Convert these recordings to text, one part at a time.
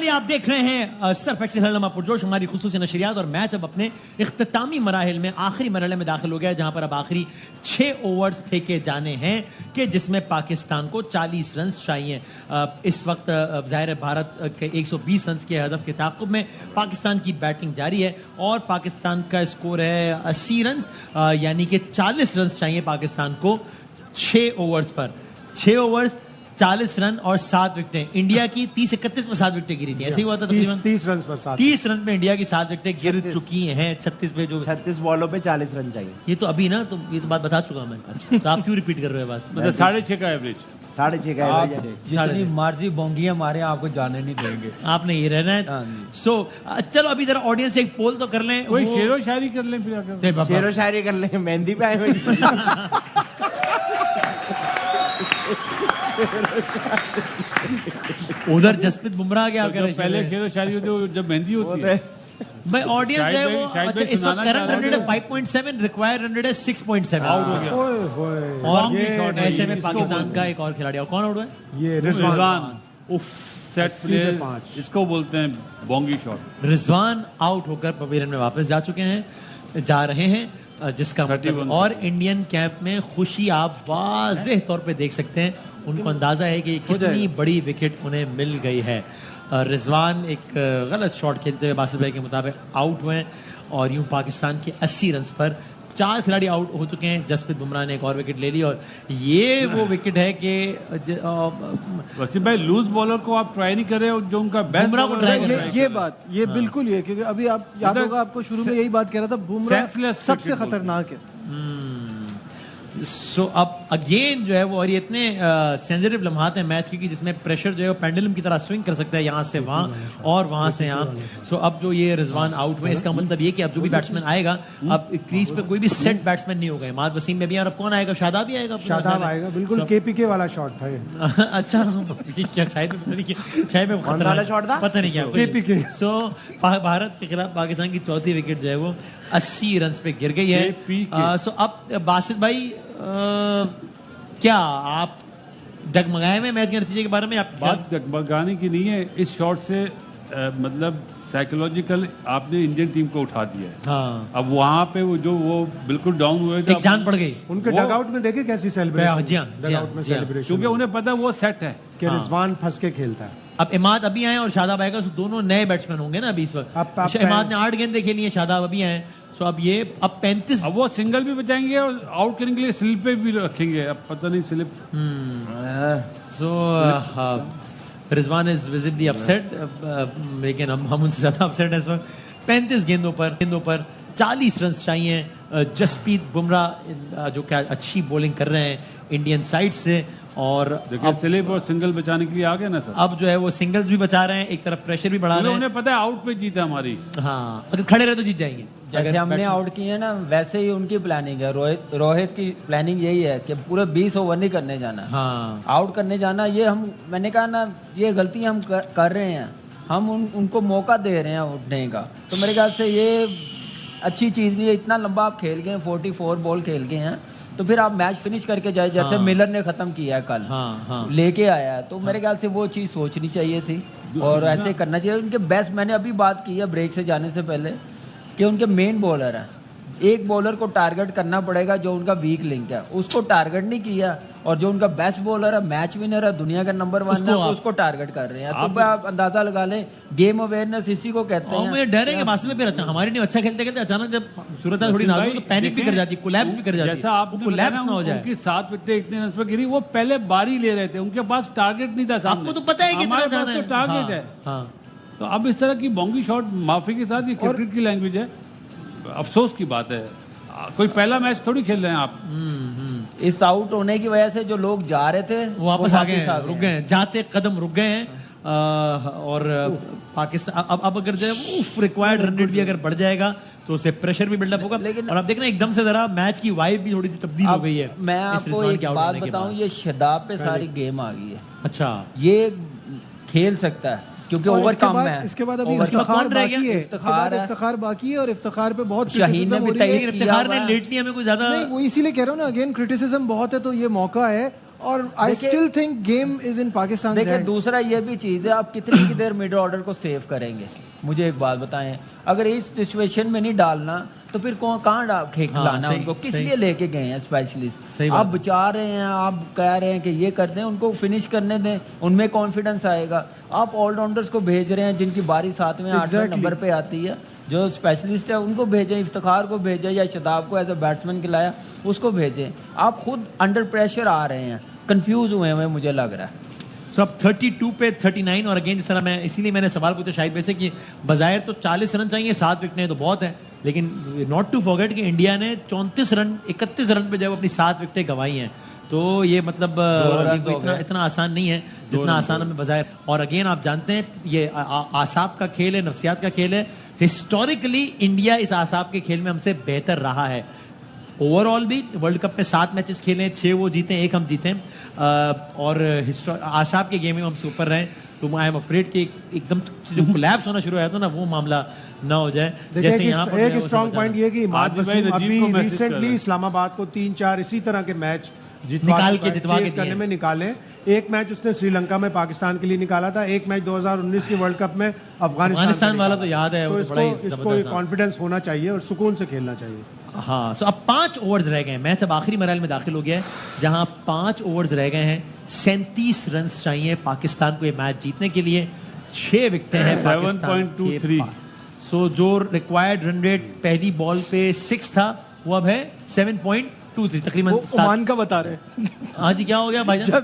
Finally आप देख रहे हैं सरफ एक्सेल हलनमा पुरजोश हमारी खुसूसी नशरियात और मैच अब अपने इख्तितामी मराहिल में आखिरी मरहले में दाखिल हो गया है, जहां पर अब आखिरी 6 ओवर्स फेंके जाने हैं कि जिसमें पाकिस्तान को 40 रन चाहिए। इस वक्त जाहिर है भारत के 120 रन के हदफ के ताक़ुब में पाकिस्तान की बैटिंग जारी है और पाकिस्तान का स्कोर है 80 रन, यानी कि 40 रन चाहिए पाकिस्तान को 6 ओवर्स पर। 6 ओवर्स 40 रन और 7 विकेटें। इंडिया की 30-31 में 7 विकेटें गिरी थी, ऐसे ही हुआ था तकरीबन 30 रन पर 7। 30 रन में इंडिया की 7 विकेटें गिर चुकी हैं 36 पे, जो 36 बॉलों पे 40 रन चाहिए। ये तो अभी ना, तो ये तो बात बता चुका मैं, तो आप क्यों रिपीट कर रहे हो बात? मतलब 6.5 का एवरेज, 6.5 का एवरेज है। जितनी मर्जी बोंगियां मारे आपको जाने नहीं देंगे। आपने ये रहना है। सो चलो अभी जरा ऑडियंस से एक पोल तो कर लें। कोई शेरो शायरी कर लें फिर आकर। शेरो शायरी कर लें, मेहंदी पे आए उधर जसप्रीत बुमराह क्या कर रहे हैं? पहले शेरो शायरी होती है जब मेहंदी होती है। भाई ऑडियंस है वो। अच्छा, इस वक्त करंट रन रेट है 5.7, रिक्वायर्ड रन रेट है 6.7। आउट हो गया। और शॉट ऐसे में पाकिस्तान का एक और खिलाड़ी, और कौन आउट हुआ? ये रिजवान, सेट प्लेयर, इसको बोलते हैं बोंगी शॉट। रिजवान आउट होकर पवेलियन में वापस जा रहे हैं, जिसका मतलब और इंडियन कैंप में खुशी आप वाज़ेह तौर पे देख सकते हैं। उनको अंदाजा है कि कितनी बड़ी विकेट उन्हें मिल गई है। रिजवान एक गलत शॉट खेलते हुए बासित भाई के मुताबिक आउट हुए और यूं पाकिस्तान के 80 रन पर 4 खिलाड़ी आउट हो चुके हैं। जसप्रीत बुमराह ने एक और विकेट ले ली और ये वो विकेट है कि वसीम भाई लूज बॉलर को आप ट्राई नहीं कर रहे हो, जो उनका बेस्ट बुमराह को ट्राई कर रहे हैं। ये बात ये बिल्कुल ये, क्योंकि अभी आप याद होगा आपको शुरू में यही बात कह रहा था, बुमराह सबसे खतरनाक है। सो अब अगेन जो है वो, और ये इतने सेंसिटिव लम्हात हैं मैच की जिसमें प्रेशर जो है वो पेंडुलम की तरह स्विंग कर सकता है, यहाँ से वहाँ और वहाँ से यहाँ। सो अब जो ये रिजवान आउट हुए, इसका मतलब ये कि अब जो भी बैट्समैन आएगा, अब क्रीज पे कोई भी सेट बैट्समैन नहीं होगा। इमाद वसीम में भी, और अब कौन आएगा? शादाब ही आएगा। शादाब आएगा, बिल्कुल केपीके वाला शॉट था ये। अच्छा, क्या शायद में शॉट था, पता नहीं क्या केपीके। सो भारत के खिलाफ पाकिस्तान की चौथी विकेट जो है वो 80 रन पे गिर गई है। सो अब बासित भाई, क्या आप डगमगाए में मैच के नतीजे के बारे में? आप बात डगमगाने की नहीं है, इस शॉट से मतलब साइकोलॉजिकल आपने इंडियन टीम को उठा दिया है। हाँ। अब वहाँ पे वो बिल्कुल डाउन हुए थे, जान पड़ गई उनके डगआउट में। देखे कैसी सेलिब्रेशन, डगआउट में सेलिब्रेशन, क्योंकि उन्हें पता वो सेट है कि रिजवान फंस के खेलता है। अब इमाद अभी आए और शादाब आएगा, तो दोनों नए बैट्समैन होंगे ना अभी इस वक्त। इमाद ने 8 गेंदें खेली हैं, शादाब अभी आए, तो अब ये 35। अब वो सिंगल भी बचाएंगे और आउट करने के लिए स्लिप पे भी रखेंगे, अब पता नहीं slip. So Rizwan is visibly upset, लेकिन हम उनसे ज्यादा अपसेट है इस वक्त। 35 गेंदों पर 40 रन चाहिए। जसप्रीत बुमराह जो क्या अच्छी बॉलिंग कर रहे हैं इंडियन साइड से, और अब स्लिप और सिंगल बचाने के लिए आ गए ना सर। अब जो है वो सिंगल्स भी बचा रहे हैं, एक तरफ प्रेशर भी बढ़ा रहे हैं। उन्हें पता है आउट पे जीता हमारी। हाँ, अगर खड़े रहे तो जीत जाएंगे। जैसे हमने आउट किए ना, वैसे ही उनकी प्लानिंग है। रोहित की प्लानिंग यही है कि पूरे 20 ओवर नहीं करने जाना। हाँ, आउट करने जाना। ये मैंने कहा ना, ये गलती हम कर रहे हैं। हम उनको मौका दे रहे हैं उठने का, तो मेरे ख्याल से ये अच्छी चीज़ नहीं है। इतना लंबा आप खेल गए, 44 बॉल खेल गए हैं, तो फिर आप मैच फिनिश करके जाए, जैसे मिलर ने खत्म किया है कल। लेके आया है, तो मेरे ख्याल से वो चीज़ सोचनी चाहिए थी और ऐसे करना चाहिए। उनके बेस्ट, मैंने अभी बात की है ब्रेक से जाने से पहले, कि उनके मेन बॉलर है, एक बॉलर को टारगेट करना पड़ेगा जो उनका वीक लिंक है, उसको टारगेट नहीं किया। और जो उनका बेस्ट बॉलर है, मैच विनर है, दुनिया का नंबर 1 है, उसको टारगेट कर रहे हैं। तो आप अंदाजा लगा लें, गेम अवेयरनेस इसी को कहते हैं। मुझे डर है कि बासित में फिर अच्छा हमारी टीम अच्छा खेलते खेलते अचानक जब सूरत थोड़ी नाजुक, तो पैनिक भी कर जाती है, कोलैप्स भी कर जाती है। जैसा आपने कोलैप्स ना हो जाए। उनकी 7 विकेटें इतने रन पर गिरी, वो पहले बारी ले रहे थे, उनके पास टारगेट नहीं था सामने। आपको तो पता है कि हमारे पास तो टारगेट है। तो अब इस तरह की बोंगी शॉट, माफी के साथ, ये क्रिकेट की लैंग्वेज है, अफसोस की बात है। कोई पहला मैच थोड़ी खेल रहे हैं आप। इस आउट होने की वजह से जो लोग जा रहे थे वो वापस आ गए, रुक गए, जाते कदम रुक गए हैं। और पाकिस्तान अब अगर जो है रिक्वायर्ड रन रेट भी अगर बढ़ जाएगा तो उससे प्रेशर भी बिल्डअप होगा। लेकिन और अब देखना एकदम से जरा मैच की वाइब भी थोड़ी सी तब्दील हो गई है। मैं आपको एक बात बताऊं, ये शादाब पे सारी गेम आ गई है। अच्छा, ये खेल सकता है क्योंकि ओवर कम है। इसके बाद अभी इफ्तिखार बाकी है, इफ्तिखार बाकी है, और इफ्तिखार पे बहुत शाहीन ने भी इफ्तिखार ने लेट लिया, हमें कोई ज्यादा नहीं, वो इसीलिए कह रहा हूँ ना, अगेन क्रिटिसिज्म बहुत है, तो ये मौका है। और I still think game is in Pakistan. देखिए दूसरा ये भी चीज है, आप कितनी की देर मिड ऑर्डर को सेव करेंगे? मुझे एक बात बताएं, अगर इस सिचुएशन में नहीं डालना तो फिर कहाँ लाना उनको? किस लिए लेके गए हैं स्पेशलिस्ट? आप बचा रहे हैं, आप कह रहे हैं कि ये करते हैं, उनको फिनिश करने दें, उनमें कॉन्फिडेंस आएगा। आप ऑलराउंडर्स को भेज रहे हैं जिनकी बारी 7वें 8वें नंबर पे आती है, जो स्पेशलिस्ट है उनको भेजें, इफ्तिखार को भेजें, या शदाब को एज ए बैट्समैन खिलाया उसको भेजें। आप खुद अंडर प्रेशर आ रहे हैं, कंफ्यूज हुए हैं मुझे लग रहा है। So, अब 32 पे 39 और अगेन जिस तरह मैं इसीलिए मैंने सवाल पूछा शायद वैसे कि बजाय तो 40 रन चाहिए, 7 विकेटें तो बहुत है, लेकिन नॉट टू फॉरगेट कि इंडिया ने 31 रन पे जब अपनी 7 विकेटें गंवाई हैं, तो ये मतलब इतना आसान नहीं है जितना आसान हमें बजाय। और अगेन आप जानते हैं ये आसाब का खेल है, नफ्सियात का खेल है। हिस्टोरिकली इंडिया इस आसाब के खेल में हमसे बेहतर रहा है। ओवरऑल भी वर्ल्ड कप में 7 मैचेस खेले, 6 वो जीते, 1 हम जीते, और आसाब के गेम में हम सुपर रहे। तो आई एम अफ्रेड कि एकदम जो कोलैप्स होना शुरू हुआ था ना, वो मामला ना हो जाए जैसे यहाँ पर। एक स्ट्रॉन्ग पॉइंट ये कि इमाद वसीम अभी रिसेंटली इस्लामाबाद को 3-4 इसी तरह के मैच निकाल के जितवा के करने में निकाले। एक मैच उसने श्रीलंका में पाकिस्तान के लिए निकाला था, एक मैच 2019 के वर्ल्ड कप में अफगानिस्तान वाला तो याद है। तो इसको कॉन्फिडेंस होना चाहिए और सुकून से खेलना चाहिए। हाँ, सो अब 5 ओवर्स रह गए हैं, मैच अब आखिरी मरहले में दाखिल हो गया है, जहां 5 ओवर्स रह गए हैं। 37 रन चाहिए पाकिस्तान को ये मैच जीतने के लिए। 6 विकेटें हैं पाकिस्तान के पास। सो जो रिक्वायर्ड रन रेट पहली बॉल पे 6 था, वो अब है 7.23 तकरीबन। ओमान का बता रहे। हाँ जी, क्या हो गया भाईजान?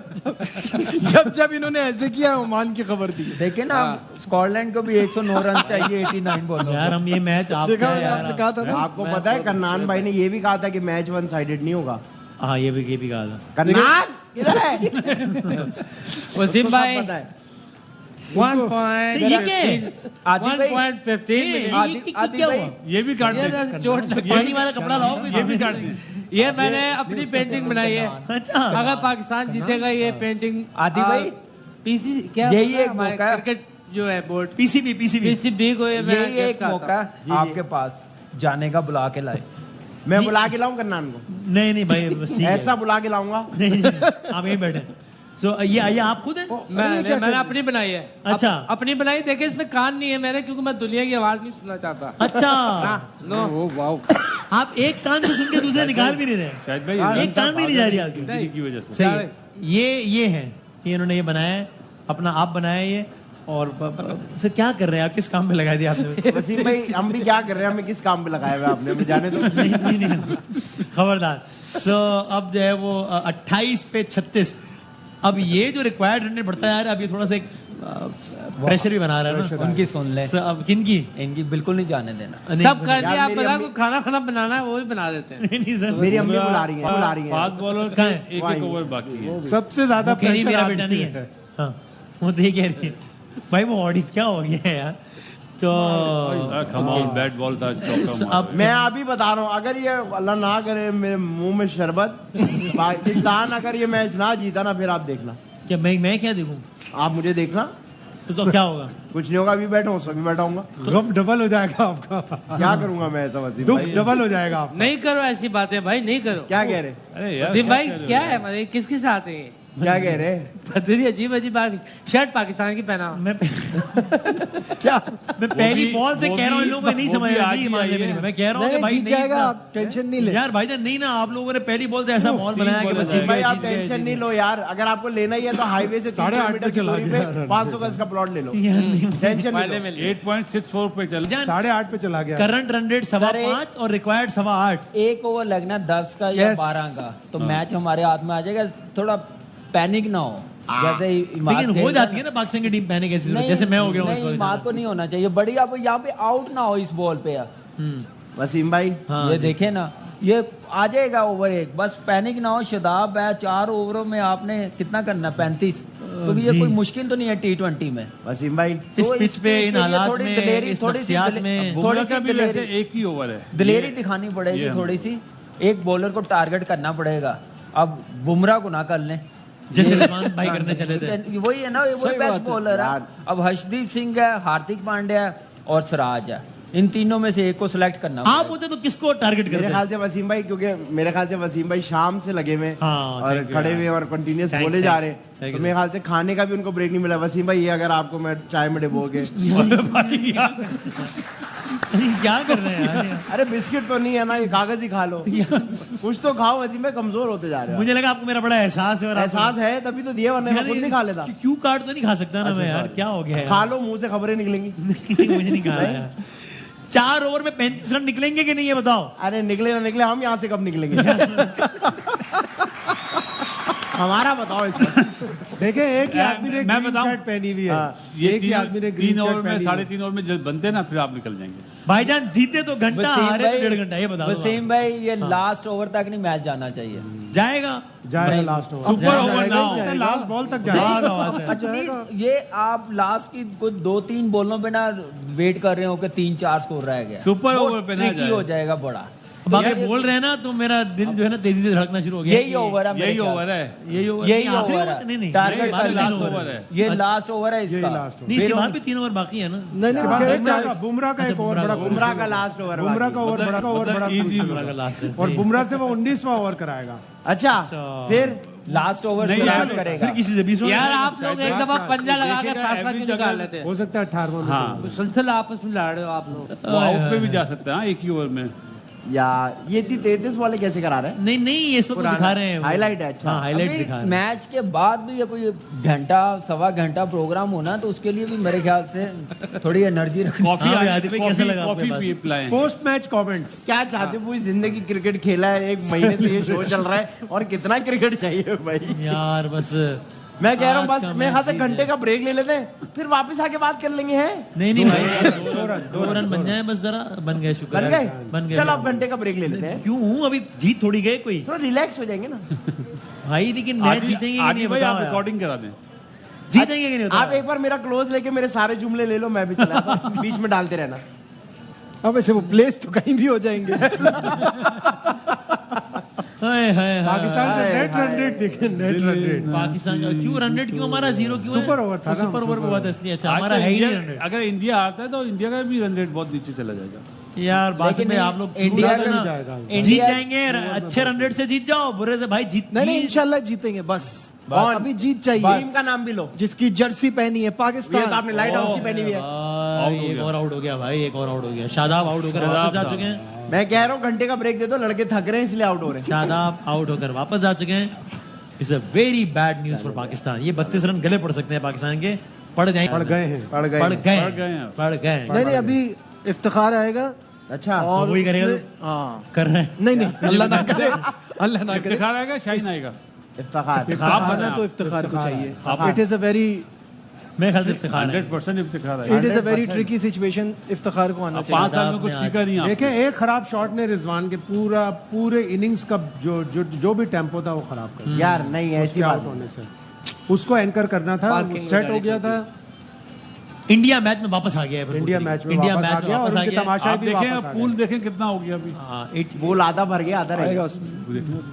जब इन्होंने ऐसे किया ओमान की खबर दी। देखिए ना, स्कॉटलैंड को भी 109 रन चाहिए 89 बॉलों। यार हम ये मैच आपसे कहा था ना। आपको पता है कन्नान भाई ने ये भी कहा था कि मैच 1 साइडेड नहीं होगा। हाँ, ये भी कहा था। कन्नान किधर है? वसीम भाई 1.15 ये भी काट दे, चोट पानी वाला कपड़ा लाओ, ये भी काट दे। ये मैंने अपनी पेंटिंग बनाई है। अच्छा, अगर पाकिस्तान जीतेगा ये पेंटिंग आदि भाई पीसी क्या यही एक मौका है। क्रिकेट जो है बोर्ड पीसीबी को यही एक मौका आपके पास जाने का, बुला के लाए। मैं बुला के लाऊं कन्नान को? नहीं भाई, ऐसा बुला के लाऊंगा। नहीं, आप यहीं बैठे। सो ये आप खुद हैं? मैंने अपनी बनाई है। अच्छा, अपनी बनाई। देखिए इसमें कान नहीं है मेरे, क्योंकि मैं दुनिया की आवाज नहीं सुनना चाहता। अच्छा, नो आप एक कान से सुन के दूसरे निकाल भी नहीं रहे। शायद भाई एक कान भी नहीं जा रही आपकी की वजह से। सही है। ये है, ये इन्होंने ये बनाया है, अपना आप बनाया ये। और सर क्या कर रहे हैं आप? किस काम पे लगा दिया आपने? वसीम भाई हम भी क्या कर रहे हैं, हमें किस काम पे लगाया हुआ आपने? हमें जाने दो। नहीं, खबरदार। सो अब जो है वो 28 पे 36। अब ये जो रिक्वायर्ड रन रेट बढ़ता जा रहा है, अब ये थोड़ा सा एक प्रेशर भी बना रहा है ना। उनकी सुन ले। अब किनकी? इनकी बिल्कुल नहीं जाने देना। सब कर दिया। आप बता को खाना बनाना है, वो भी बना देते हैं। नहीं सर, मेरी अम्मी बुला रही है। फास्ट बॉलर का एक ओवर बाकी है। सबसे ज्यादा कह मेरा बेटा नहीं है। हाँ, वो तो कह रही है भाई, वो ऑडिट क्या हो गया है यार? तो कम ऑन, बैट बॉल था, चौका। अब मैं अभी बता रहा हूँ, अगर ये अल्लाह ना करे मेरे मुंह में शरबत, पाकिस्तान अगर ये मैच ना जीता ना, फिर आप देखना। क्या मैं क्या देखूं? आप मुझे देखना। तो क्या होगा? कुछ नहीं होगा, अभी बैठा हूँ, अभी बैठा हूँ। गम डबल हो जाएगा आपका। क्या करूंगा मैं ऐसा वसीम दुख भाई? डबल हो जाएगा आपका। नहीं करो ऐसी बातें भाई, नहीं करो। क्या कह रहे? अरे यार, वसीम भाई क्या है, मतलब किसके साथ है ये? क्या कह रहे? बदरी अजीब शर्ट पाकिस्तान की पहना। मैं पहली बॉल से कह रहा हूँ, इन लोगों को नहीं समझ आ रही। मैं कह रहा हूँ कि भाई जीत जाएगा, आप टेंशन नहीं ले यार भाईजान। नहीं ना, आप लोगों ने पहली बॉल से ऐसा बॉल बनाया कि वसीम भाई आप टेंशन नहीं लो यार। अगर आपको लेना ही है तो हाईवे से 3 किलोमीटर की दूरी पे 500 गज का प्लॉट ले लो। टेंशन नहीं लो। 8.64 पे चल, 8.5 पे चला गया। करंट रन रेट 5.25 और रिक्वायर्ड 8.25। एक ओवर लगना 10 का या 12 का, तो मैच हमारे हाथ में आ जाएगा। थोड़ा पैनिक ना हो, जैसे लेकिन हो जाती है ना पाकिस्तान की टीम पैनिक ऐसी, जैसे मैं हो गया हूँ। नहीं, बात को नहीं होना चाहिए। बड़ी आप यहाँ पे आउट ना हो इस बॉल पे। वसीम भाई ये देखे ना, ये आ जाएगा ओवर 1, बस पैनिक ना हो। शदाब है, 4 ओवरों में आपने कितना करना? 35। तो भी ये कोई मुश्किल तो नहीं है T20 में। वसीम भाई इस पिच पे, इन हालात में, इस नफ्सियात में, थोड़ी सा भी वैसे एक ही ओवर है। दिलेरी दिखानी पड़ेगी थोड़ी सी। एक बॉलर को टारगेट करना पड़ेगा। अब बुमराह को ना कर लें जैसे रिजवान भाई करने चले थे। वही है ना, वही बेस्ट बॉलर है। अब हर्षदीप सिंह है, हार्दिक पांड्या है और सिराज है। इन तीनों में से एक को सिलेक्ट करना आप होते तो किसको टारगेट मेरे करते? ख्याल से वसीम भाई, क्योंकि मेरे ख्याल से वसीम भाई शाम से लगे हुए हाँ, और thank you खड़े यार। हुए और कंटिन्यूस Thanks, बोले जा thanks, रहे thank हैं, तो you। मेरे ख्याल से खाने का भी उनको ब्रेक नहीं मिला। वसीम भाई, ये अगर आपको मैं चाय में डुबोगे क्या कर रहे हैं यार? अरे बिस्किट तो नहीं है ना, ये कागज ही खा लो, कुछ तो खाओ। वसीम भाई कमजोर होते जा रहे हो। मुझे लगा आपको मेरा बड़ा एहसास है और आपको- एहसास है तभी तो दिए, वरना मैं खुद नहीं खा लेता। क्यू कार्ड तो नहीं खा सकता ना मैं यार, क्या हो गया यार? खा लो, मुंह से खबरें निकलेंगी। मुझे नहीं कहा यार। 4 ओवर में 35 रन निकलेंगे कि नहीं, ये बताओ। अरे निकले ना निकले, हम यहाँ से कब निकलेंगे? हमारा बताओ इसमें। देखे एक ही आदमी ने मैं ग्रीन बताऊं? शर्ट पहनी हुई है, ये एक ही आदमी ने ग्रीन 3 ओवर शर्ट में पहनी 3.5 ओवर में जब बनते ना फिर आप निकल जाएंगे। भाईजान जीते तो घंटा, हारे तो 1.5 घंटा, ये बताओ। वसीम भाई, ये लास्ट ओवर तक नहीं मैच जाना चाहिए। जाएगा जाएगा लास्ट ओवर, सुपर ओवर ना हो। लास्ट बॉल तक क्या जाएगा। बात है। अच्छा, ये आप लास्ट की कुछ 2-3 बॉलों पे ना वेट कर रहे हो कि 3-4 स्कोर रह गया, सुपर वो ओवर पे ना tricky जाए। हो जाएगा बड़ा। अब आगे बोल रहे हैं ना तो मेरा दिल जो है ना तेजी से धड़कना शुरू हो गया। यही ओवर है मेरे यही ख्याल ओवर है। यही ओवर, यही आखिरी ओवर है। नहीं नहीं, टारगेट इसके बाद भी लास्ट 3 ओवर ओवर है। है। ये लास्ट ओवर है इसका। Last over. नहीं, इसके बाद भी 3 ओवर बाकी है ना। नहीं नहीं, बुमराह का एक ओवर बड़ा बुमराह का लास्ट ओवर, बुमराह का ओवर बड़ा ओवर बड़ा easy crucial का है। लास्ट है। और बुमराह से वो 19वां ओवर कराएगा। अच्छा फिर लास्ट ओवर नहीं, स्टार्ट यार, करेगा। फिर किसी से 20 यार आप लोग एक दफा पंजा लगा के देखेगा, फैसला every क्यों जगह निकाल लेते हैं? हो सकता है 18वां में। हाँ, मुसलसल आपस में लड़ रहे हो आप लोग। वो आउट पे भी जा सकता है एक ही ओवर में। या ये 33 वाले कैसे करा रहे हैं? नहीं नहीं, ये इस वक्त दिखा रहे हैं। हाईलाइट है। अच्छा हाँ, हाईलाइट अभी दिखा रहे हैं। मैच के बाद भी ये कोई घंटा 1.25 घंटा प्रोग्राम होना, तो उसके लिए भी मेरे ख्याल से थोड़ी एनर्जी रखनी। कॉफी हाँ, आदित्य भाई, कैसा लगा कॉफी आपके पिलाएं। Post match comments. क्या चाहते हो? पूरी जिंदगी क्रिकेट खेला है, 1 महीने से ये शो चल रहा है और कितना क्रिकेट चाहिए भाई? यार बस मैं कह रहा हूँ आज बस का मेरे ख्याल से मैच घंटे का ब्रेक ले लेते हैं, फिर वापस आके बात कर लेंगे। हैं नहीं नहीं भाई, 2 रन बन जाए बस, जरा बन गए, शुक्र बन है। गए? बन गए। चल अब घंटे का ब्रेक ले लेते हैं, क्यों? अभी जीत थोड़ी गए कोई थोड़ा रिलैक्स हो जाएंगे ना। भाई, लेकिन मैच जीतेंगे कि नहीं, आदि भाई बताओ आप यार। रिकॉर्डिंग करा दें। जीतेंगे कि नहीं बताओ आप एक बार मेरा क्लोज लेके मेरे सारे जुमले ले लो, मैं भी चला आता हूं। बीच में डालते रहना। अब ऐसे वो प्लेस तो कहीं भी हो जाएंगे। हाय हाय हाय। पाकिस्तान के नेट रन रेट देखें, नेट रन रेट। पाकिस्तान का क्यों रन रेट, क्यों हमारा 0 क्यों है? सुपर ओवर था ना, सुपर ओवर पे हुआ था इसलिए। अच्छा, आज हमारा तो है ही नहीं इंडिया- रन रेट। अगर इंडिया आता है तो इंडिया का भी रन रेट बहुत नीचे चला जाएगा। यार बासित लेकिन भाई, आप लोग इंडिया शुरू से ना जाएगा। जीत इंडिया- जाएंगे, अच्छे रन रेट से जीत जाओ, बुरे से भाई जीत नहीं नहीं, इंशाल्लाह जीतेंगे बस। अभी जीत चाहिए। टीम का नाम भी लो। जिसकी जर्सी पहनी है ये तो पाकिस्तान। आपने लाइट हाउस की पहनी हुई है। एक और आउट हो गया भाई, एक और आउट हो गया। शादाब आउट होकर वापस आ चुके हैं। मैं कह रहा हूँ घंटे का ब्रेक दे दो, लड़के थक रहे हैं इसलिए आउट हो रहे हैं। शादाब आउट होकर वापस आ चुके हैं। It's a very bad news for Pakistan. ये 32 रन गले पड़ सकते हैं पाकिस्तान के। पड़ गए पड़ गए हैं। पड़ गए पड़ गए पड़ गए हैं। पड़ गए। नहीं नहीं, अभी इफ्तिखार आएगा। अच्छा और वही करेगा तो हाँ, कर रहे हैं। नहीं नहीं, अल्लाह ना करे, अल्लाह ना करे। इफ्तिखार आएगा, शाहीन आएगा। इफ्तिखार। आप आना बताएं, तो इफ्तिखार को चाहिए। आप- इट इज अ वेरी मैं ख्याल से इफ्तिखार है। 100% इफ्तिखार आएगा। It is a very tricky situation. Iftikhar को आना अब चाहिए। 5 साल में कुछ सीखा नहीं आप। देखें, एक खराब शॉट ने रिजवान के पूरे इनिंग्स का जो भी टेम्पो था वो खराब कर दिया। यार नहीं ऐसी आउट बात होने से उसको एंकर करना था, सेट हो गया था। इंडिया मैच में वापस आ गया है फिर इंडिया पूरी। मैच में इंडिया वापस मैच आ में गया वापस और आ उनके गया। तमाशा आप भी वापस आ देखें पूल गए। देखें कितना हो गया अभी। हाँ, बोल आधा भर गया, आधा रह गया।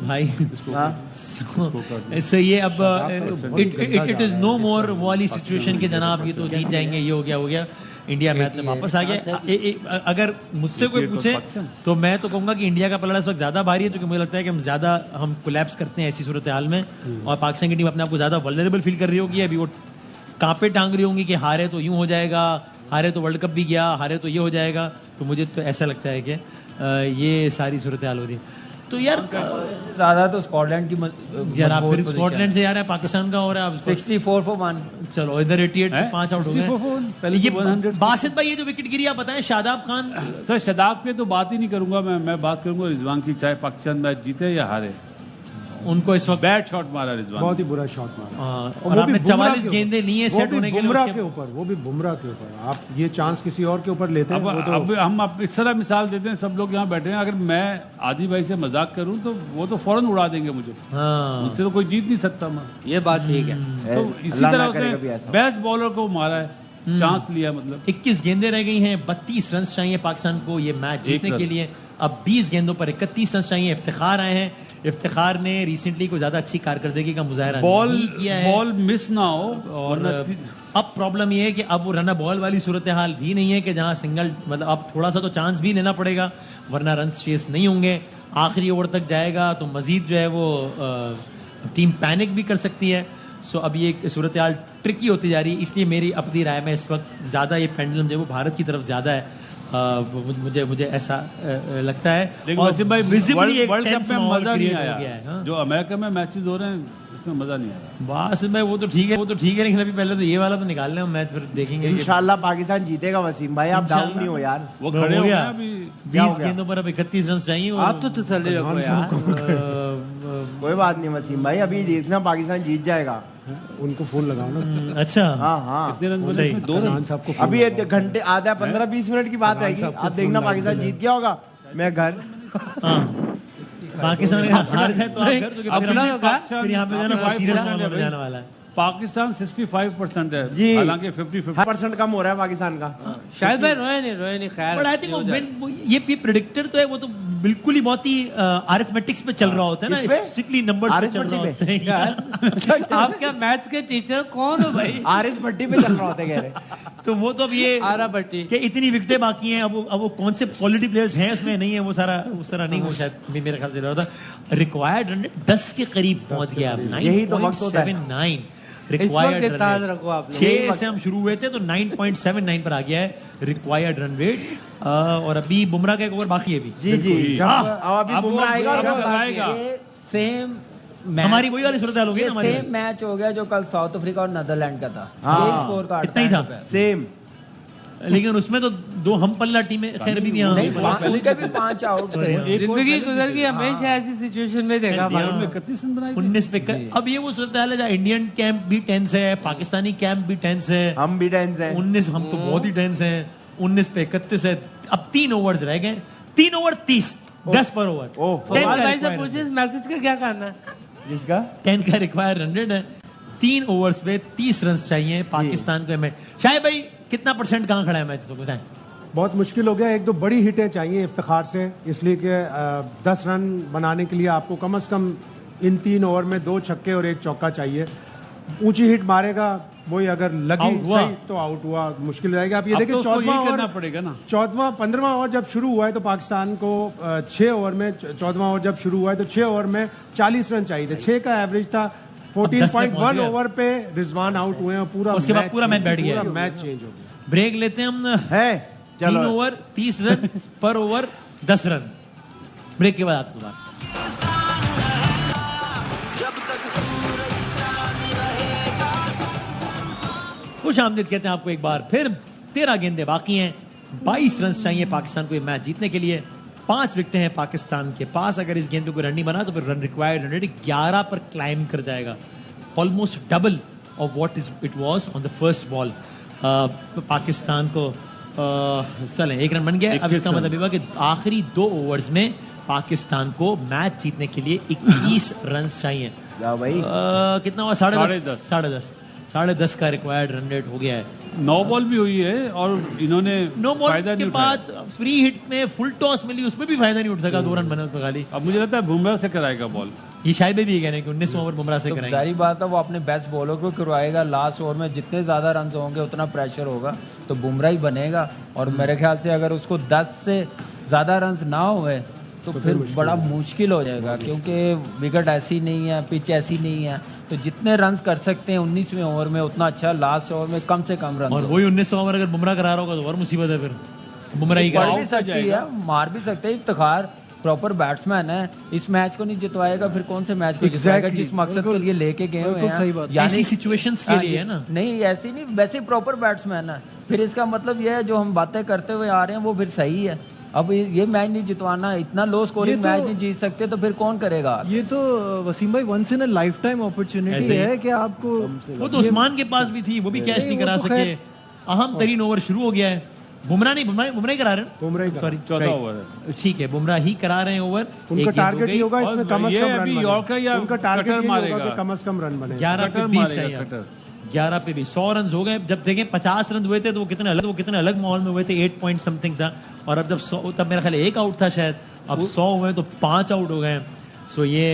भाई सो ये अब इट इज नो मोर वो वाली सिचुएशन के जनाब ये तो जीत जाएंगे, ये हो गया। इंडिया मैच में वापस आ गया। अगर मुझसे कोई पूछे तो मैं तो कहूंगा कि इंडिया का पलड़ा इस वक्त ज्यादा भारी है, क्योंकि मुझे लगता है कि हम कोलैप्स करते हैं ऐसी सूरत हाल में, और पाकिस्तान की टीम अपने आप को ज्यादा वल्नरेबल फील कर रही होगी। अभी वो कांपे टांग रही होंगी कि हारे तो यूं हो जाएगा, हारे तो वर्ल्ड कप भी गया, हारे तो ये हो जाएगा। तो मुझे तो ऐसा लगता है कि ये सारी सूरत हाल हो रही है। तो यार ज्यादा तो स्कॉटलैंड की यार आप फिर स्कॉटलैंड से यार है, पाकिस्तान का हो रहा है। 64 for 1। चलो इधर 88 हैं? 5 आउट हो 64 for गए। 1, पहले ये तो 100 बासित भाई, ये जो विकेट गिरी आप बताएं, शादाब खान सर शदाब पे तो बात ही नहीं करूंगा मैं बात करूंगा रिजवान की, चाहे पाकिस्तान मैच जीते या हारे। उनको इस वक्त बैड शॉट मारा रिजवान। बहुत ही बुरा शॉट मारा। और आपने 44 गेंदें ली हैं सेट होने के लिए बुमराह उसके- के ऊपर, वो भी बुमराह के ऊपर। आप ये चांस किसी और के ऊपर लेते हैं अब वो तो अब हम अब इस तरह मिसाल देते हैं, सब लोग यहाँ बैठे हैं, अगर मैं आदि भाई से मजाक करूं तो वो तो फौरन उड़ा देंगे मुझे। हाँ मुझसे तो कोई जीत नहीं सकता मैं। ये बात ठीक है। तो इसी अल्लाह तरह ना करे कभी उसने ऐसा। बेस्ट बॉलर को मारा है, चांस लिया मतलब। 21 गेंदें रह गई हैं, 32 रन चाहिए पाकिस्तान को ये मैच जीतने रन। के लिए। अब 20 गेंदों पर 31 रन चाहिए। इफ्तिखार आए हैं। इफ्तिखार ने रिसेंटली कोई ज्यादा अच्छी कारकर्दगी का मुजाहरा बॉल नहीं किया है। बॉल मिस ना हो और वरना अब प्रॉब्लम ये है कि अब वो रन बॉल वाली सूरत हाल भी नहीं है कि जहां सिंगल, मतलब अब थोड़ा सा तो चांस भी लेना पड़ेगा, वरना रन चेस नहीं होंगे। आखिरी ओवर तक जाएगा तो मजीद जो है वो टीम पैनिक भी कर सकती है। सो अब ये सूरत हाल ट्रिकी होती जा रही है, इसलिए मेरी अपनी राय में इस वक्त ज़्यादा ये पेंडुलम जो है वो भारत की तरफ ज़्यादा है। मुझे ऐसा लगता है। लेकिन वसीम भाई, वर्ल्ड कप में मजा नहीं गया आया है। जो अमेरिका में मैचेस हो रहे हैं इसमें मजा नहीं आया। वासिम भाई वो तो ठीक है, लेकिन अभी पहले तो ये वाला तो निकाल लें, मैच फिर देखेंगे। इंशाल्लाह पाकिस्तान जीतेगा वसीम भाई, आप डाउन नहीं हो यार। वो खड़े हो गया अभी 20 गेंदों पर अब 31 रन चाहिए। आप तो तसल्ली रखो यार। कोई बात नहीं वसीम भाई, अभी देखना पाकिस्तान जीत जाएगा। उनको फोन लगाओ ना। अच्छा हाँ कितने रन बने? 2 रन। अभी एक घंटे आधा 15-20 मिनट की बात है, आप देखना पाकिस्तान जीत गया होगा। मैं घर पाकिस्तान हार जाए तो आप घर, फिर यहाँ पे जाना सीरियस मामला में जाने वाला है। पाकिस्तान 65% है जी, हालांकि 50% कम हो रहा है पाकिस्तान का। शायद भाई रोए नहीं खैर। बट आई थिंक ये प्रेडिक्टर तो है, वो तो बिल्कुल ही बहुत ही अरिथमेटिक्स पे चल रहा होता है ना, स्ट्रिक्टली नंबर्स पे चल रहा होता है यार। आप क्या मैथ्स के टीचर कौन हो भाई? आरिस भट्टी पे चल रहा होता है कह रहे। तो वो तो अब ये आरा भट्टी कि इतनी विकेटें बाकी हैं, अब वो कौन से क्वालिटी प्लेयर्स हैं उसमें नहीं है, वो सारा नहीं, वो शायद मेरे ख्याल से रहा था। रिक्वायर्ड रन 10 के करीब पहुंच गया अब, यही तो वक्त होता है। 9.79 इस रिक्वायर्ड वक्त याद रखो आप लोग। 6 से हम शुरू हुए थे तो 9.79 पर आ गया है रिक्वायर्ड रन रेट। और अभी बुमराह का एक ओवर बाकी है अभी। जी अभी बुमराह आएगा। सेम हमारी वही वाली सूरत हाल हो गई ना हमारी। सेम मैच हो गया जो कल साउथ अफ्रीका और नीदरलैंड का था। हाँ, स्कोर कार्ड इतना ही था सेम। लेकिन उसमें तो 2 हम पल्ला टीमें खैर भी यहाँ उनके भी 5 आउट थे। जिंदगी गुजर गई, हमेशा ऐसी सिचुएशन में देखा भाई। 19 पे अब ये वो सूरत हाल है जहाँ इंडियन कैंप भी टेंस है, पाकिस्तानी कैंप भी टेंस है, हम भी टेंस हैं। 19 हम तो बहुत ही टेंस हैं। 19 पे 31 है। अब 3 ओवर्स रह गए, 3 ओवर 30, 10 पर ओवर। भाई से पूछे इस मैसेज का क्या करना है? जिसका 10 का रिक्वायर 100 है। 3 ओवर्स पे 30 रन चाहिए पाकिस्तान को। शायद भाई कितना % कहाँ खड़ा है मैच तो बताएं। बहुत मुश्किल हो गया। 1-2 बड़ी हिटें चाहिए इफ्तिखार से, इसलिए कि 10 रन बनाने के लिए आपको कम से कम इन 3 ओवर में 2 छक्के और 1 चौका चाहिए। ऊंची हिट मारेगा वही, अगर लगी सही तो आउट हुआ, मुश्किल हो जाएगा। आप ये देखिए 14वां ओवर पड़ेगा ना, 15वां ओवर जब शुरू हुआ है तो पाकिस्तान को 6 ओवर में, 14वां ओवर जब शुरू हुआ है तो 6 ओवर में 40 रन चाहिए थे। 6 का एवरेज था। 14.1 ओवर पे रिजवान आउट हुए हैं, पूरा उसके बाद पूरा मैच बैठ गया, पूरा मैच चेंज हो गया। ब्रेक लेते हैं हम। है 3 ओवर 30 रन पर ओवर 10 रन। ब्रेक के बाद आपको बात। खुश आमदीद कहते हैं आपको एक बार फिर। 13 गेंदें बाकी हैं, 22 रन चाहिए पाकिस्तान को ये मैच जीतने के लिए। 5 विकेटें हैं पाकिस्तान के पास। अगर इस गेंद पे कोई रन नहीं बना तो फिर रन रिक्वायर्ड 11 पर क्लाइम कर जाएगा, almost double of what it was on the first ball. Pakistan को चलें 1 रन बन गया। अब इसका मतलब ये कि आखिरी 2 ओवर्स में पाकिस्तान को मैच जीतने के लिए 21 रन चाहिए। भाई कितना हुआ? 10.5 10.5 का रिक्वायर्ड रन रेट हो गया है। 9 बॉल भी हुई है और इन्होंने 9 बॉल के बाद फ्री हिट में फुल टॉस मिली, उसमें भी फायदा नहीं उठ सका। 2 रन बने तो खाली। अब मुझे लगता है बुमराह से कराएगा बॉल। ये शायद भी कह रहे हैं कि 19 ओवर बुमराह से कराएंगे। सारी बात है, वो अपने बेस्ट बॉलर को करवाएगा। लास्ट ओवर में जितने ज्यादा रन होंगे उतना प्रेशर होगा तो बुमराह ही बनेगा। और मेरे ख्याल से अगर उसको 10 से ज्यादा रन ना हुए तो फिर बड़ा मुश्किल हो जाएगा, क्योंकि विकेट ऐसी नहीं है, पिच ऐसी नहीं है। तो जितने रन कर सकते हैं 19वें ओवर में उतना अच्छा। लास्ट ओवर में कम से कम रन, और वही 19 ओवर अगर बुमराह करा रहा होगा तो और मुसीबत है। फिर बुमराह ही कर भी सकती है, मार भी सकते हैं। इफ्तिखार प्रॉपर बैट्समैन है, इस मैच को नहीं जितवाएगा फिर कौन से मैच को जितवाएगा? जिस मकसद के लिए लेके गए हुए हैं, ऐसी सिचुएशंस के लिए है ना। नहीं ऐसी नहीं, वैसे प्रॉपर बैट्समैन है। फिर इसका मतलब यह है जो हम बातें करते हुए आ रहे हैं वो फिर सही है। अब ये मैच नहीं जितवाना, इतना लो स्कोरिंग मैच नहीं जीत सकते तो फिर कौन करेगा? ये तो वसीम भाई once in a lifetime opportunity है कि आपको। वो तो उस्मान के पास भी थी, वो भी कैच नहीं करा सके। अहम तरीन ओवर शुरू हो गया है। बुमराह ही करा रहे हैं। सॉरी 14 ओवर है। ठीक है, बुमराह ही करा रहे हैं ओवर। उनका टारगेट ये होगा इसमें कम से कम रन बने। यॉर्कर या उनका टारगेट ये मारेगा होगा कि कम से कम रन बने। 11 पे 20 चाहिए। 11 पे भी 100 रन हो गए। जब देखें 50 रन हुए थे तो वो कितने अलग माहौल में हुए थे। 8 पॉइंट समथिंग था। और अब जब 100, तब मेरा ख्याल 1 आउट था शायद। अब 100 हुए तो 5 आउट हो गए। सो ये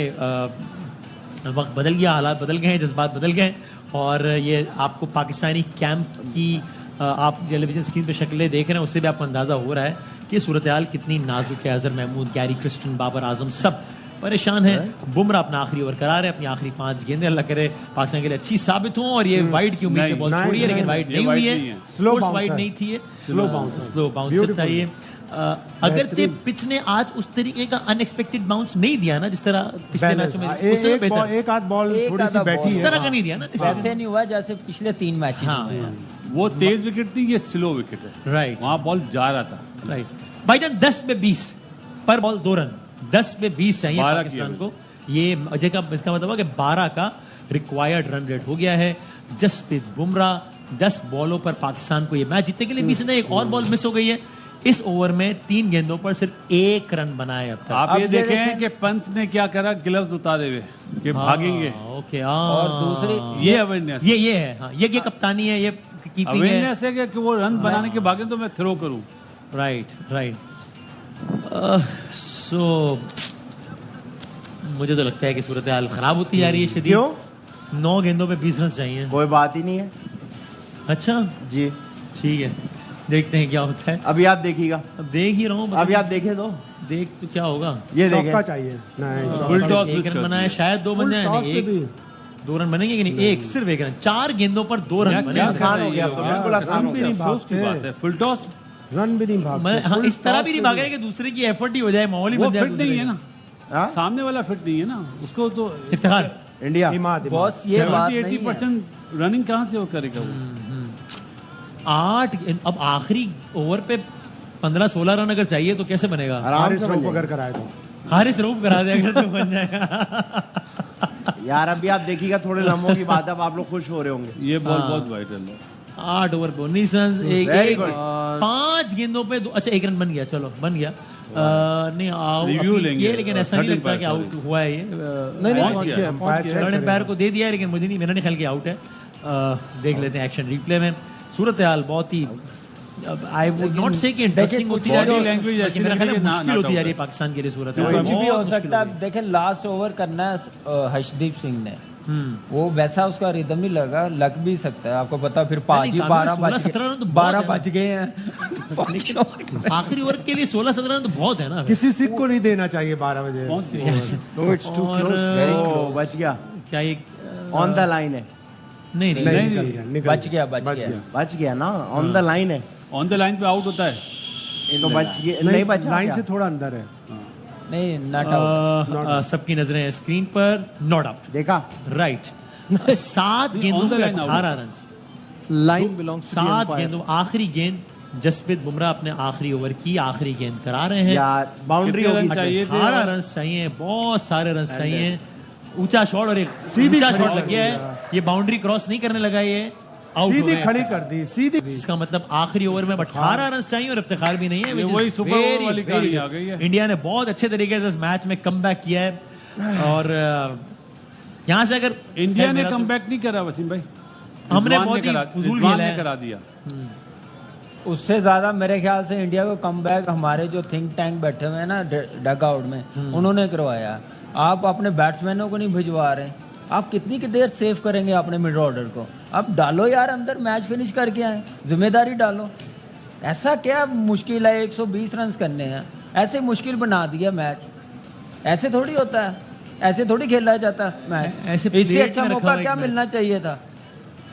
वक्त बदल गया, हालात बदल गए हैं, जज्बात बदल गए। और ये आपको पाकिस्तानी कैंप की आप टेलीविजन स्क्रीन पे शक्लें देख रहे हैं, उससे भी आपको अंदाजा हो रहा है कि सूरत हाल कितनी नाजुक है। अजहर महमूद, गैरी क्रिस्टन, बाबर आजम सब परेशान है। बुमराह अपना आखिरी ओवर करा रहे हैं, अपनी आखिरी 5 गेंदें अल्लाह करे पाकिस्तान के लिए अच्छी साबित हो। और ये वाइड की उम्मीद बॉल छोड़ी है, लेकिन वाइड नहीं हुई है, स्लो वाइड नहीं थी, स्लो बाउंस था ये। अगरचे पिच ने आज उस तरीके का अनएक्सपेक्टेड बाउंस नहीं दिया ना जिस तरह पिछले मैचों में, उससे बेहतर एक आध बॉल थोड़ी सी बैठी है, इस तरह का नहीं दिया ना, वैसे नहीं हुआ जैसे पिछले 3 मैच। वो तेज विकेट थी, ये स्लो विकेट है। राइट, वहां बॉल जा रहा था। राइट भाईजान, 10 पे 20 पर बॉल 2 रन, 10 पे 20 चाहिए पाकिस्तान को। ये इसका मतलब है कि 12 का रिक्वायर्ड रन रेट हो गया है। जसप्रीत बुमराह 10 बॉलों पर पाकिस्तान को ये मैच जीतने के लिए 20 ने एक और बॉल मिस हो गई है। इस ओवर में 3 गेंदों पर सिर्फ 1 रन बनाए अब तक। आप ये देखें कि पंत ने क्या करा, ग्लव्स उतारे हुए कि भागेंगे। ओके, और दूसरी ये अवेयरनेस, ये है, हाँ, ये कप्तानी है, ये कीपिंग है, अवेयरनेस है कि वो रन बनाने के भागे तो मैं थ्रो करूं। राइट। सो मुझे तो लगता है कि सूरत हाल खराब होती जा रही है शदीद। क्यों? 9 गेंदों पे 20 रन चाहिए। कोई बात ही नहीं है। अच्छा जी, ठीक है, देखते हैं क्या होता है। अभी आप देखिएगा, अब देख ही रहा हूँ, अभी आप देखे तो देख तो क्या होगा। ये चौका देखें, चाहिए। फुल टॉस 1 रन बनाया, शायद 2 बन जाए, 2 रन बनेंगे कि नहीं, एक सिर्फ 1 रन, 4 गेंदों पर 2 रन बने। आसान हो गया, तो बिल्कुल आसान हो गया। फुल टॉस रन भी नहीं भागते। हाँ, इस तरह भी नहीं भाग रहे कि दूसरे की एफर्ट ही हो जाए, माहौल ही वो बन जाए। फिट नहीं है ना, हाँ? सामने वाला फिट नहीं है ना, उसको तो इफ्तिखार, इंडिया बॉस ये बात नहीं है। 70-80% रनिंग कहाँ से वो करेगा वो? 8 अब आखिरी ओवर पे 15-16 रन अगर चाहिए तो कैसे बनेगा? आराम से बन अगर कराए तो हारिस रऊफ करा दे अगर तो बन जाएगा। यार अभी आप देखिएगा, थोड़े लम्हों की बात है, अब आप लोग खुश हो रहे होंगे। ये बॉल बहुत वाइटल है। 8 ओवर पे 19 रन, Very good. 5 गेंदों पे अच्छा 1 रन बन गया, चलो बन गया। नहीं आउट रिव्यू लेंगे, लेकिन ऐसा नहीं 13 लगता कि आउट हुआ है ये। नहीं थर्ड एम्पायर को दे दिया है, लेकिन मुझे नहीं, मेरा नहीं ख्याल कि आउट है। देख लेते हैं एक्शन रिप्ले में। सूरत हाल बहुत ही, आई वुड नॉट से कि इंटरेस्टिंग होती जा रही है, लैंग्वेज लेकिन मेरा ख्याल है मुश्किल होती जा रही है पाकिस्तान के लिए सूरत हाल। कुछ भी हो सकता है। देखें लास्ट ओवर करना है हर्षदीप सिंह ने, वो वैसा उसका रिदम नहीं लग भी सकता है, आपको पता। फिर 12 बज गए हैं आखिरी ओवर के लिए 16-17 रन तो बहुत है ना। किसी सिख को नहीं देना चाहिए 12 बजे। बच गया क्या ये ऑन द लाइन है? नहीं बच गया ना, ऑन द लाइन है। ऑन द लाइन पे आउट होता है तो बच गया, नहीं बचा, लाइन से थोड़ा अंदर है। नहीं, नॉट आउट। सबकी नजरें स्क्रीन पर, नॉट आउट देखा, राइट। 7 गेंदों पे 18 रन, लाइन बिलोंग्स टू 7 गेंदों, आखिरी गेंद जसप्रीत बुमराह अपने आखिरी ओवर की आखिरी गेंद करा रहे हैं। यार बाउंड्री होगी चाहिए, 18 रन चाहिए, बहुत सारे रन चाहिए। ऊंचा शॉट और एक सीधा शॉट लग गया है, ये बाउंड्री क्रॉस नहीं करने लगा, ये आउट सीधी खड़ी कर दी, सीधी। इसका मतलब आखिरी ओवर में 18 रन चाहिए और इफ्तिखार भी नहीं है। वही सुपर ओवर वाली कहानी आ गई है। इंडिया ने बहुत अच्छे तरीके से इस मैच में कमबैक किया है, और यहां से अगर इंडिया ने कमबैक नहीं करा वसीम भाई, हमने बहुत ही फजूल खेला है, करा दिया। उससे ज्यादा मेरे ख्याल से इंडिया को कमबैक हमारे जो थिंक टैंक बैठे हुए हैं ना डग आउट में, उन्होंने करवाया। आप अपने बैट्समैनों को नहीं भिजवा रहे, आप कितनी की देर सेव करेंगे अपने मिड ऑर्डर को? आप डालो यार अंदर, मैच फिनिश करके आए, जिम्मेदारी डालो। ऐसा क्या मुश्किल है 120 रन करने हैं? ऐसे मुश्किल बना दिया मैच, ऐसे थोड़ी होता है, ऐसे थोड़ी खेला जाता मैच। इससे अच्छा मौका क्या मिलना चाहिए था?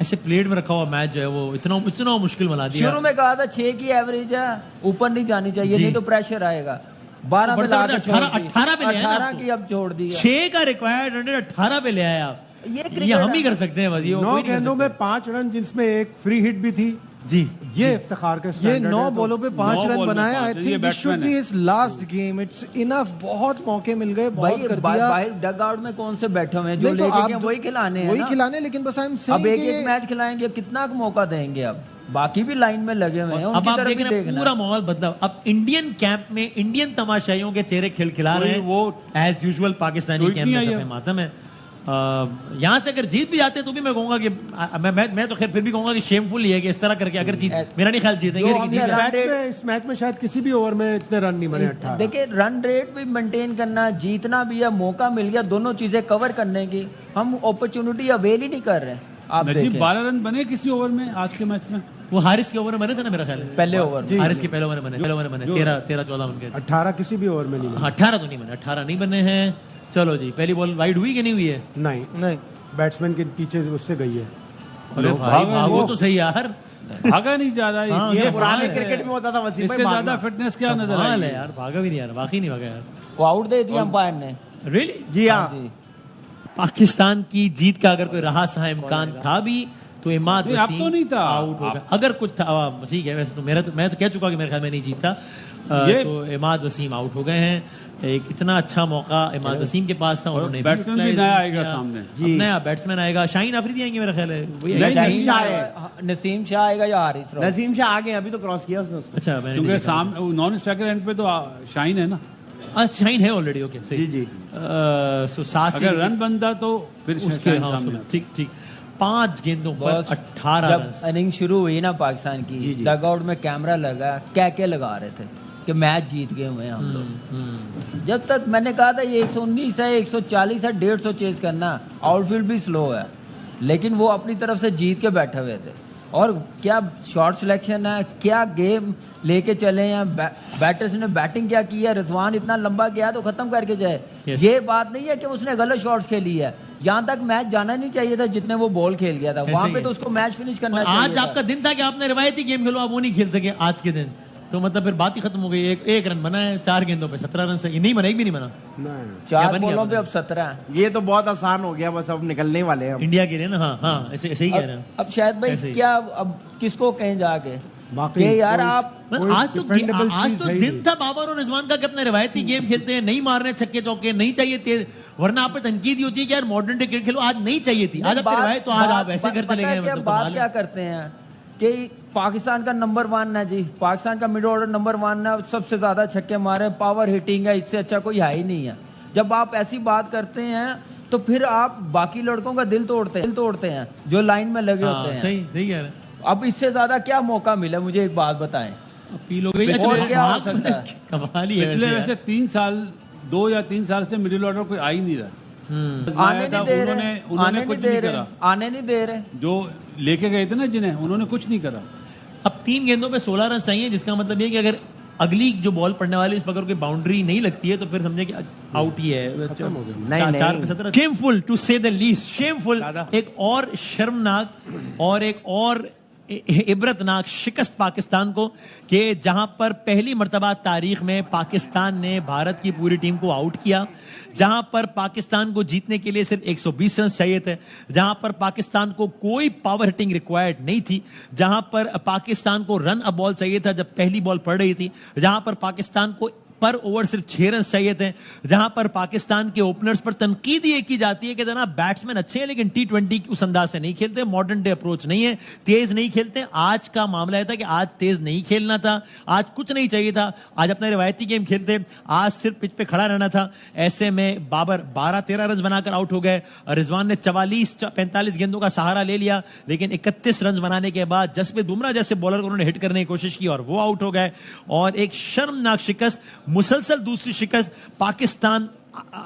ऐसे प्लेट में रखा हुआ मैच जो है वो इतना मुश्किल बना दिया। शुरू में कहा था 6 की एवरेज है, ऊपर नहीं जानी चाहिए, नहीं तो प्रेशर आएगा। 12 पे 18 पे ले आए ना 18 की अब छोड़ दी, 6 का रिक्वायर्ड रन 18 पे ले आए आप। ये हम ही कर सकते हैं बस। ये 9 गेंदों में 5 रन, जिसमें एक फ्री हिट भी थी जी। ये इफ्तिखार के ये 9 बॉलों पे 5 रन बनाए। I think this should be his last game, it's enough. बहुत मौके मिल गए, बहुत कर दिया। बाहर डग आउट में कौन से बैठे हुए हैं जो लेके गए वही खिलाने हैं, वही खिलाने। लेकिन बस आई एम सेइंग अब एक मैच खिलाएंगे, कितना मौका देंगे? अब बाकी भी लाइन में लगे हुए हैं, अब आप देख रहे हैं पूरा माहौल बदला। अब इंडियन कैंप में इंडियन तमाशाइयों के चेहरे खिलखिला रहे हैं, वो एज यूजुअल पाकिस्तानी कैंप में सफे मातम है। यहाँ से अगर जीत भी जाते हैं तो भी मैं कहूंगा कि मैं तो खैर फिर भी कहूंगा कि शेमफुल ही है कि इस तरह करके अगर जीत, मेरा नहीं ख्याल जीतेंगे। इस मैच में शायद किसी भी ओवर में इतने रन नहीं बने। 18 देखिए रन रेट भी मेंटेन करना, जीतना भी है, मौका मिल गया दोनों चीजें कवर करने की, हम अपॉर्चुनिटी अवेल ही नहीं कर रहे हैं। आप नजीब देखें 12 रन बने किसी ओवर में आज के मैच में? वो हारिस के ओवर में बने थे ना मेरा ख्याल है, पहले ओवर हारिस के पहले ओवर में बने 13-14 उनके। 18 किसी भी ओवर में नहीं बने। 18 तो नहीं बने, 18 नहीं बने हैं। चलो जी, पहली बॉल वाइड हुई कि नहीं हुई है? नहीं, बैट्समैन के पीछे उससे गई है। अरे भाई भागो तो सही यार, भागा नहीं जा रहा है। ये पुराने क्रिकेट में होता था वसीम इससे भाई, ज्यादा फिटनेस क्या नजर आई है यार, भागा भी नहीं यार, वाकई नहीं भागा यार। वो आउट दे दिया अंपायर ने। रियली? जी हाँ, पाकिस्तान की जीत का अगर कोई रहा सहा इम्कान था भी तो इमाद नहीं, अब वसीम तो नहीं था। आउट हो गया। अगर कुछ था, ठीक है, वैसे तो मैं तो कह चुका कि मेरे ख्याल में नहीं जीता। तो इमाद वसीम आउट हो गए हैं। एक इतना अच्छा मौका इमाद वसीम के पास था, उन्होंने बैट्समैन भी नया आएगा सामने। अब नया बैट्समैन आएगा, शाहीन आफरीदी आएंगे मेरा ख्याल है। नसीम शाह आएगा या हारिस रॉफ? नसीम शाह आगे, अभी तो क्रॉस किया उसने उसको। अच्छा, क्योंकि सामने नॉन स्ट्राइकर एंड पे तो शाहीन है ना। अच्छा, शाहीन है ऑलरेडी, ओके सही जी। सो 7 अगर रन बनता तो फिर शाहीन सामने। ठीक 5 गेंदों पर 18 जब रन। इनिंग शुरू हुई ना पाकिस्तान की, डगआउट में कैमरा लगा, क्या लगा रहे थे कि मैच जीत गए हुए हैं हम लोग। जब तक मैंने कहा था ये 119 है, 140 है, 150 चेज करना, आउटफील्ड भी स्लो है, लेकिन वो अपनी तरफ से जीत के बैठे हुए थे। और क्या शॉट सिलेक्शन है, क्या गेम लेके चले हैं, बैटर्स ने बैटिंग क्या की है, रिजवान इतना लंबा गया तो खत्म करके जाए। ये बात नहीं है कि उसने गलत शॉट्स खेली है, यहाँ तक मैच जाना नहीं चाहिए था जितने वो बॉल खेल गया था, वहां पे तो उसको मैच फिनिश करना चाहिए। आज आपका दिन था कि आपने रिवायती गेम खेलो, आप वो नहीं खेल सके आज के दिन, तो मतलब फिर बात ही खत्म हो गई। एक रन बना है 4 गेंदों पे, 17 रन से नहीं बना, एक भी नहीं बना। 4 बॉलों पे अब 17। ये तो बहुत आसान हो गया, बस अब निकलने वाले हैं इंडिया के लिए ना। हाँ, ऐसे ही कह रहे हैं। अब शायद भाई क्या, अब किसको कहें जाके कि यार आप आज तो दिन था बाबर और रिजवान का कि अपने रिवायती गेम खेलते हैं, नहीं मार रहे छक्के चौके, नहीं चाहिए तेज, वरना आप पे तनकीद होती है कि यार मॉडर्न डे क्रिकेट खेलो। आज नहीं चाहिए थी, आज आपकी रिवायत, तो आज आप ऐसे घर चले गए। बात क्या करते हैं कि पाकिस्तान का नंबर 1 है जी, पाकिस्तान का मिडिल ऑर्डर नंबर 1 है, सबसे ज्यादा छक्के मारे, पावर हिटिंग है, इससे अच्छा कोई है ही नहीं है। जब आप ऐसी बात करते हैं तो फिर आप बाकी लड़कों का दिल तोड़ते हैं जो लाइन में लगे होते हैं। सही कह रहे हैं। अब इससे ज्यादा क्या मौका मिला, मुझे एक बात बताएं। पिछले वैसे 3 साल 2 या 3 साल से मिडिल ऑर्डर कोई आ ही नहीं रहा। आने नहीं दे रहे, उन्होंने कुछ नहीं करा, आने नहीं दे रहे। जो लेके गए थे ना जिन्हें, उन्होंने कुछ नहीं करा। अब 3 गेंदों पे 16 रन सही है, जिसका मतलब ये कि अगर अगली जो बॉल पड़ने वाली, इस पर अगर कोई बाउंड्री नहीं लगती है तो फिर समझे कि आउट ही है। 4 पे 17। शेमफुल टू से द लीस्ट, शेमफुल। एक और शर्मनाक और एक और इबरतनाक शिकस्त पाकिस्तान को, कि जहां पर पहली मर्तबा तारीख में पाकिस्तान ने भारत की पूरी टीम को आउट किया, जहां पर पाकिस्तान को जीतने के लिए सिर्फ 120 रन चाहिए थे, जहां पर पाकिस्तान को कोई पावर हिटिंग रिक्वायर्ड नहीं थी, जहां पर पाकिस्तान को रन अ बॉल चाहिए था जब पहली बॉल पड़ रही थी, जहां पर पाकिस्तान को पर ओवर सिर्फ 6 रन चाहिए थे, जहां पर पाकिस्तान के ओपनर्स पर तनकीद ये की जाती है कि जनाब बैट्समैन अच्छे हैं लेकिन T20 उस अंदाज से नहीं खेलते, मॉडर्न डे अप्रोच नहीं है, तेज नहीं खेलते। आज का मामला था कि आज तेज नहीं खेलना था, आज कुछ नहीं चाहिए था, आज अपना रिवायती गेम खेलते, आज सिर्फ पिच पे खड़ा रहना था। ऐसे में बाबर 12-13 रन बनाकर आउट हो गए, रिजवान ने 44-45 गेंदों का सहारा ले लिया, लेकिन 31 रन बनाने के बाद जसप्रीत बुमराह जैसे बॉलर को उन्होंने हिट करने की कोशिश की और वो आउट हो गए। और एक शर्मनाक शिकस्त, मुसलसल दूसरी शिकस्त। पाकिस्तान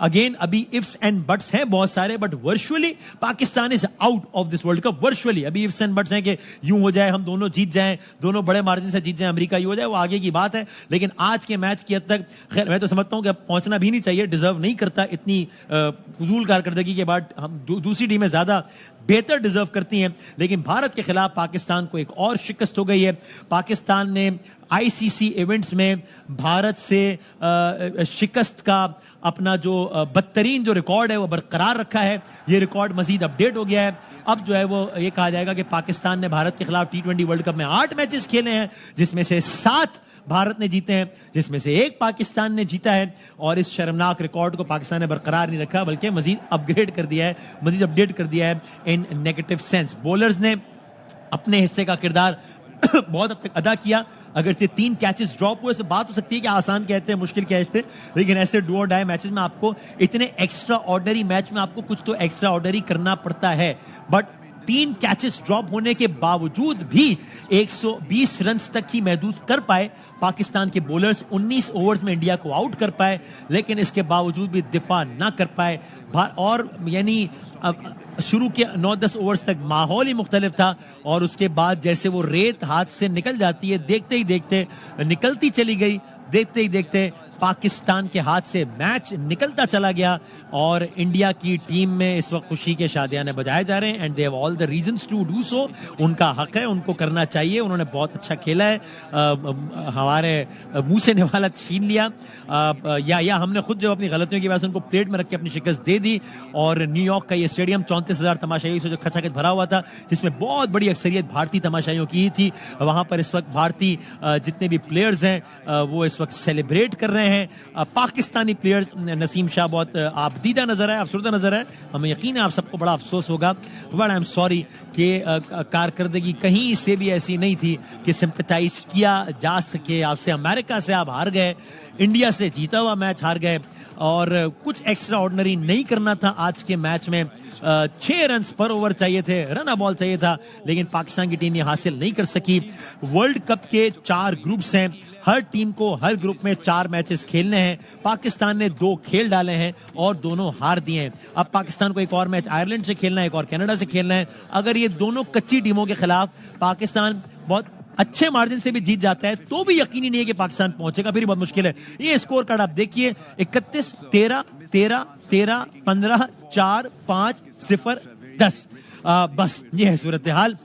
अगेन, अभी इफ्स एंड बट्स हैं बहुत सारे, but virtually Pakistan is out of this world cup. Virtually अभी इफ्स एंड बट्स हैं कि यूं हो जाए, हम दोनों जीत जाएं, दोनों बड़े मार्जिन से जीत जाएं, अमेरिका ही हो जाए, वो आगे की बात है। लेकिन आज के मैच की हद तक, खैर मैं तो समझता हूं कि अब पहुंचना भी नहीं चाहिए, डिजर्व नहीं करता इतनी फजूल कारकर्दगी के बाद। हम दूसरी टीमें ज्यादा बेहतर डिजर्व करती हैं, लेकिन भारत के खिलाफ पाकिस्तान को एक और शिकस्त हो गई है। पाकिस्तान ने आईसीसी इवेंट्स में भारत से शिकस्त का अपना जो बदतरीन जो रिकॉर्ड है वो बरकरार रखा है। ये रिकॉर्ड मजीद अपडेट हो गया है। अब जो है वो ये कहा जाएगा कि पाकिस्तान ने भारत के खिलाफ T20 वर्ल्ड कप में 8 मैचेस खेले हैं, जिसमें से 7 भारत ने जीते हैं, जिसमें से 1 पाकिस्तान ने जीता है। और इस शर्मनाक रिकॉर्ड को पाकिस्तान ने बरकरार नहीं रखा, बल्कि मजीद अपग्रेड कर दिया है, मजीद अपडेट कर दिया है इन नेगेटिव सेंस। बॉलर्स ने अपने हिस्से का किरदार बहुत हद तक अदा किया। अगर से 3 कैचेस ड्रॉप हुए, से बात हो सकती है कि आसान कहते हैं, मुश्किल कैच थे, लेकिन ऐसे डू और डाई मैचेस में आपको, इतने एक्स्ट्रा ऑर्डिनरी मैच में आपको कुछ तो एक्स्ट्रा ऑर्डिनरी करना पड़ता है। बट 3 कैचेस ड्रॉप होने के बावजूद भी 120 रन तक ही महदूद कर पाए पाकिस्तान के बॉलर्स। 19 ओवर्स में इंडिया को आउट कर पाए, लेकिन इसके बावजूद भी दिफा ना कर पाए। और यानी शुरू के 9-10 ओवर्स तक माहौल ही मुख्तलिफ था, और उसके बाद जैसे वो रेत हाथ से निकल जाती है, देखते ही देखते निकलती चली गई, देखते ही देखते पाकिस्तान के हाथ से मैच निकलता चला गया। और इंडिया की टीम में इस वक्त खुशी के शादियाने बजाए जा रहे हैं, and they have all the reasons to do so. उनका हक है, उनको करना चाहिए। उन्होंने बहुत अच्छा खेला है, हमारे मुंह से निवाला छीन लिया, या हमने खुद जब अपनी गलतियों की वजह से उनको प्लेट में रख के अपनी शिकस्त दे दी। और न्यूयॉर्क का ये स्टेडियम 34,000 तमाशाइयों से जो खचाखच भरा हुआ था, जिसमें बहुत बड़ी अक्सरियत भारतीय तमाशाइयों की थी, वहां पर इस वक्त भारतीय जितने भी प्लेयर्स हैं वो इस वक्त सेलिब्रेट कर रहे हैं। पाकिस्तानी प्लेयर्स, नसीम शाह बहुत आपदीदा नजर है, अफसरदा नजर है। हमें यकीन है आप सबको बड़ा अफसोस होगा, बट आई एम सॉरी कि कारकर्दगी कहीं से भी ऐसी नहीं थी कि सिंपैथाइज किया जा सके आपसे। अमेरिका से आप हार गए, इंडिया से जीता हुआ मैच हार गए, और कुछ एक्स्ट्रा ऑर्डिनरी नहीं करना था आज के मैच में। 6 रन पर ओवर चाहिए थे, रन बॉल चाहिए था, लेकिन पाकिस्तान की टीम ये हासिल नहीं कर सकी। वर्ल्ड कप के 4 ग्रुप्स हैं, हर टीम को हर ग्रुप में 4 मैचेस खेलने हैं। पाकिस्तान ने 2 खेल डाले हैं और दोनों हार दिए हैं। अब पाकिस्तान को एक और मैच आयरलैंड से खेलना है, एक और कनाडा से खेलना है। अगर ये दोनों कच्ची टीमों के खिलाफ पाकिस्तान बहुत अच्छे मार्जिन से भी जीत जाता है, तो भी यकीनी नहीं है कि पाकिस्तान पहुंचेगा, फिर बहुत मुश्किल है। ये स्कोर कार्ड आप देखिए, 31, 13, 13, 13, 15, 4, 5, 0, 10। बस ये है सूरत हाल।